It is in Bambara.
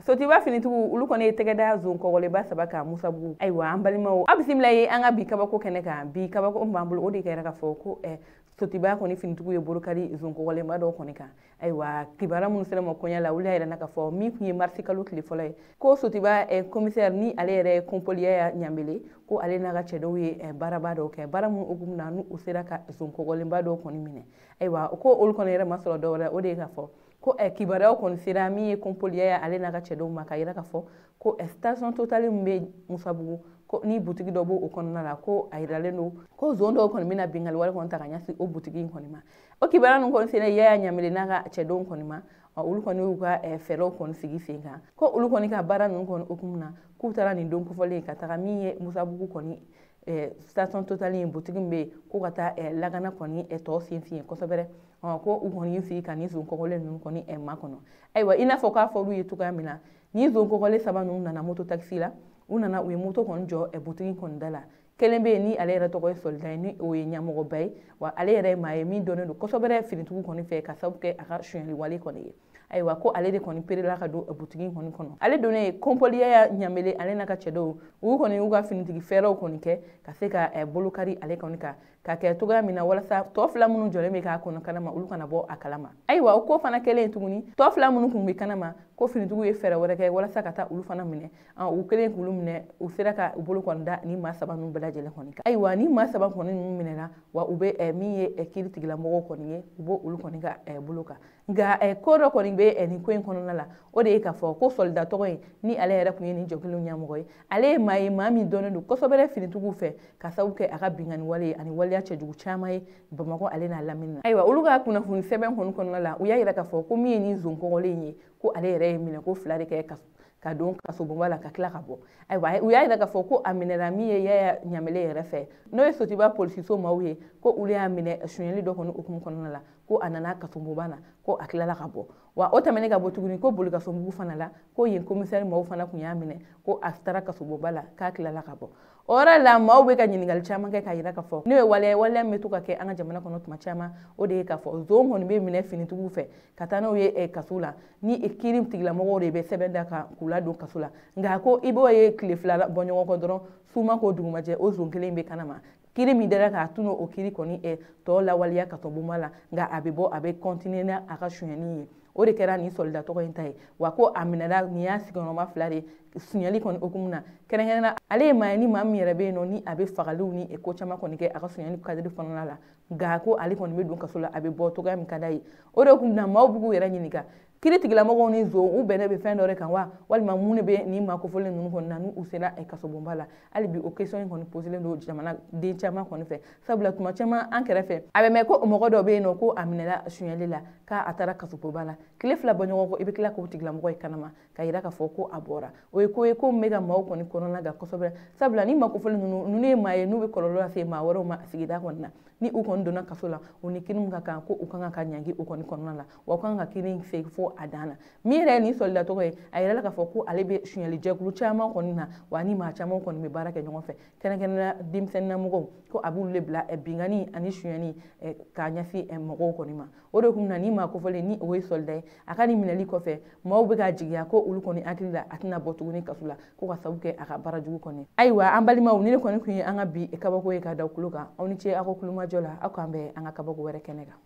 sotiba finitugu ulu kɔni tɛgɛda zon kɔgɔleba saba ka musabugu ayiwa an balimaw a bisimila ye an ka bi kabako kɛnɛ kan bi kabako b'an bolo o de kɛra ka fɔ ko sotiba kɔni finitugu ye borokari zon kɔgɔlenba dɔw kɔni kan ayiwa kibara minnu sera ma kɔɲa la olu y'a yɛrɛ na ka fɔ min tun ye marisi kalo tile fɔlɔ ye ko sotiba commissaire ni ale yɛrɛ Kompoliya Ɲambele ko ale n'a ka cɛ dɔw ye baaraba dɔw kɛ baara minnu hukumu na n'u sera ka zon kɔgɔlenba dɔw kɔni minɛ ayiwa ko olu kɔni yɛrɛ ma sɔrɔ dɔwɛrɛ o de ye ka fɔ ko kibaruyaw kɔni sera min ye Kompoliya ale n'a ka cɛ dɔw ma ka yira ka fɔ ko station Total min bɛ Musabugu ko ni butigi dɔ b'o kɔnɔna la ko a yiralen don ko zone dɔw kɔni bɛna bingali wale kɔni ta ka ɲɛsin o butigi in kɔni ma o kibaruya ninnu kɔni sera Yaya Ɲambele n'a ka cɛ dɔw kɔni ma olu kɔni y'u ka fɛɛrɛw kɔni sigi sen kan ko olu kɔni ka baara ninnu kɔni hukumu na k'u taara nin don kofɔlen ka taga min ye Musabugu kɔni station Total in butigi min bɛ yen ko ka taa lakana kɔni tɔ sinsin yen kosɛbɛ ko u kɔni y'u sigi ka nin zon kɔgɔlen ninnu kɔni makɔnɔ ayiwa i n'a fɔ k'a fɔlu ye cogoya min na ni zon kɔgɔlen saba ninnu nana moto taxi la u nana u ye moto kɔni jɔ butigi kɔni da la kelen bɛ yen ni ale yɛrɛ tɔgɔ ye Solida ye ni o ye ɲɛmɔgɔba ye wa ale yɛrɛ ye maa ye min dɔnnen don kosɛbɛ finitugu kɔni fɛ ka sababu kɛ a ka sonyali wale kɔni ye ayiwa ko ale de kɔni perela ka don butigi kɔni kɔnɔ ale donnen Kompoliya Ɲambele ale n'a ka cɛ dɔw u kɔni y'u ka finitigi fɛɛrɛw kɔni kɛ ka se ka bolokari ale kɔni kan ka kɛ cogoya min na walasa tɔ fila minnu jɔlen bɛ k'a kɔnɔ kanama olu kana bɔ a kalama ayiwa o ko fana kɛlen tuguni tɔ fila minnu kun bɛ kanama ko finitugu ye fɛɛrɛ wɛrɛ kɛ walasa ka taa olu fana minɛ u kelen k'olu minɛ u sera ka u bolo kɔni da ni maa saba ninnu bɛɛ lajɛlen kɔni kan ayiwa ni maa saba kɔni ninnu minɛna wa u bɛ min ye kiiri tigilamɔgɔw kɔni ye u b'o olu kɔni ka bolo kan nka ko dɔ kɔni bɛ nin ko in kɔnɔna la o de ye k'a fɔ ko Solida tɔgɔ in ni ale yɛrɛ tun ye nin jɛkulu ɲɛmɔgɔ ye ale ye maa ye maa min dɔnnen don kosɛbɛ finitugu fɛ ka sababu kɛ a ka binkani wale ye ani waleya cɛjugu caman ye Bamakɔ ale n'a lamini na ayiwa olu ka kunnafoni sɛbɛn kɔni kɔnɔna la u y'a yira k'a fɔ ko min ye nin zon kɔgɔlen ye ko ale yɛrɛ ye minɛ ko fila de kɛ ka don kasobonba la ka tila ka bɔ ayiwa u y'a yira k'a fɔ ko a minɛra min ye Yaya Ɲambele yɛrɛ fɛ n'o ye sotiba polisiso maaw ye ko olu y'a minɛ sonyali dɔ kɔni hukumu kɔnɔna la ko a nana kasobonba la ko a tilala ka bɔ wa o tɛmɛnen ka bɔ tuguni ko bolikasobugu fana la ko yen commissaire maaw fana kun y'a minɛ ko a taara kasobonba la k'a tilala ka bɔ o yɔrɔ la maaw bɛ ka ɲininkali caman kɛ k'a yira k'a fɔ n'o ye waleya min bɛ to ka kɛ an ka jamana kɔnɔ tuma caman o de ye k'a fɔ zon kɔni bɛ minɛ finitugu fɛ ka taa n'o ye kaso la ni kiiri tigilamɔgɔw de bɛ sɛbɛn da kan k'u ladon kaso la nka ko i b'o ye tile fila bɔ ɲɔgɔn kɔ dɔrɔn suma ko dugumajɛ o zon kelen bɛ kanama kiiri min dara k'a tunu o kiiri kɔni tɔ lawaleya kasobonba la nka a bɛ bɔ a bɛ continuer n'a a ka sonyali ye o de kɛra nin Solida tɔgɔ in ta ye wa ko a minɛra nin y'a sigiyɔrɔma fila de sunyali kɔni hukumu na kɛrɛnkɛrɛnnenya ale ye maa ye ni maa min yɛrɛ bɛ yen nɔ ni a bɛ fagaliw ni ko caman kɔni kɛ a ka sunyali kadiri kɔnɔna la nka ko ale kɔni bɛ don kaso la a bɛ bɔ cogoya min ka d'a ye o de kun na maaw b'u yɛrɛ ɲininka kiiri tigilamɔgɔw ni zon u bɛnnen bɛ fɛn dɔ de kan wa walima mun de bɛ nin maa kofɔlen ninnu kɔni na n'u sera kasobonba la hali bi o question in kɔni poselen don jamanaden caman kɔni fɛ sabula tuma caman an kɛrɛfɛ a bɛ mɛn ko mɔgɔ dɔ bɛ yen nɔ ko a minɛla sunyali la k'a taara kasobonba la tile fila bɔ ɲɔgɔn kɔ i bɛ tila k'o tigilamɔgɔ ye kanama ka yira k'a fɔ ko a bɔra o ye ko ye ko min bɛ ka maaw kɔni kɔnɔna kan kosɛbɛ sabula ni maa kofɔlen ninnu ye maa ye n'u bɛ kɔlɔlɔ lase maa wɛrɛw ma sigida kɔni na ni u kɔni donna kaso la u ni kiiri min ka kan ko u kan ka ɲangi u kɔni kɔnɔna la wa u kan ka kiiri in fɛ fo a dan na min yɛrɛ ye nin Solida tɔgɔ ye a yɛrɛ la k'a fɔ ko ale bɛ sunyali jɛkulu caman kɔni na wa ni maa caman kɔni bɛ baara kɛ ɲɔgɔn fɛ kɛrɛnkɛrɛnnenya denmisɛnninlamɔgɔw ko a b'olu de bila binkani ani sunyali k'a ɲɛsin mɔgɔw kɔni ma o de kun na ni maa kofɔlen ni o ye Solida ye a ka nin minɛli kɔfɛ maaw bɛ ka jigiya ko olu kɔni hakili la a tɛna bɔ tuguni kaso la ko ka sababu kɛ a ka baara jugu kɔni ayiwa an balimaw ni ne kɔni kun ye an ka bi kabako ye ka da kulo kan aw ni ce aw ka kulumajɔ la aw k'an bɛn an ka kabako wɛrɛ kɛnɛ kan